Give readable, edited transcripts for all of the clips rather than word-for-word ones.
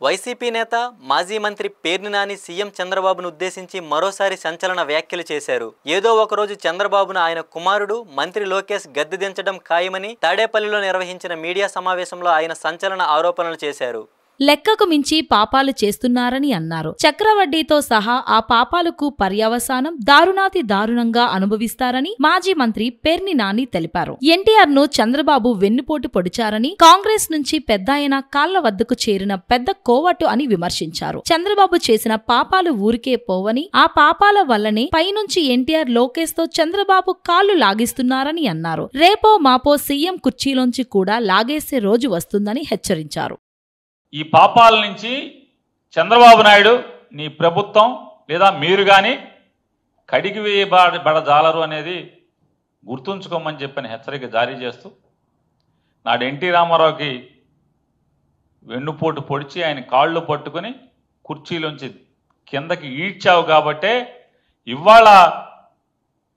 YCP నేత మాజీ మంత్రి పేర్ని నాని సీఎం చంద్రబాబును ఉద్దేశించి మరోసారి సంచలన వ్యాఖ్యలు చేశారు. ఏదో ఒకరోజు చంద్రబాబును ఆయన కుమారుడు మంత్రి లోకేష్ గద్దె దించడం ఖాయమని తాడేపల్లిలో నిర్వహించిన మీడియా సమావేశంలో ఆయన సంచలన ఆరోపణలు చేశారు. లెక్కకు మించి పాపాలు చేస్తున్నారని అన్నారు. చక్రవడ్డీతో సహా ఆ పాపాలకు పర్యవసానం దారుణాతి దారుణంగా అనుభవిస్తారని మాజీ మంత్రి పేర్ని నాని తెలిపారు. ఎన్టీఆర్ ను చంద్రబాబు వెన్నుపోటు పొడిచారని, కాంగ్రెస్ నుంచి పెద్దాయన కాళ్ల వద్దకు చేరిన పెద్ద కోవటు అని విమర్శించారు. చంద్రబాబు చేసిన పాపాలు ఊరికే పోవని, ఆ పాపాల వల్లనే పైనుంచి ఎన్టీఆర్ లోకేష్ తో చంద్రబాబు కాళ్లు లాగిస్తున్నారని అన్నారు. రేపో మాపో సీఎం కుర్చీలోంచి కూడా లాగేసే రోజు వస్తుందని హెచ్చరించారు. ఈ పాపాల నుంచి చంద్రబాబు నాయుడు, నీ ప్రభుత్వం లేదా మీరు కానీ కడిగి వేయబడజాలరు అనేది గుర్తుంచుకోమని చెప్పని హెచ్చరిక జారీ చేస్తూ, నాడు ఎన్టీ రామారావుకి వెన్నుపోటు పొడిచి ఆయన కాళ్ళు పట్టుకుని కుర్చీలోంచి కిందకి ఈడ్చావు కాబట్టే ఇవాళ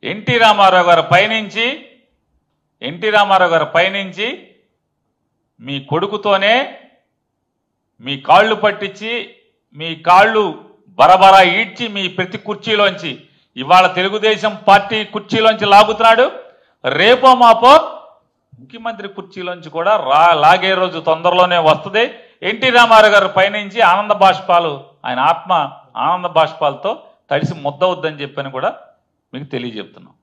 ఎన్టీ రామారావు గారి పైనుంచి మీ కొడుకుతోనే మీ కాళ్ళు పట్టించి, మీ కాళ్ళు బరబరా ఈడ్చి మీ ప్రతి కుర్చీలోంచి ఇవాళ తెలుగుదేశం పార్టీ కుర్చీలోంచి లాగుతున్నాడు. రేపో మాపో ముఖ్యమంత్రి కుర్చీలోంచి కూడా లాగే రోజు తొందరలోనే వస్తుంది. ఎన్టీ రామారావు గారి పైనుంచి ఆనంద బాష్పాలు, ఆయన ఆత్మ ఆనంద బాష్పాలతో తడిసి ముద్దవద్దని చెప్పని కూడా మీకు తెలియజెప్తున్నాం.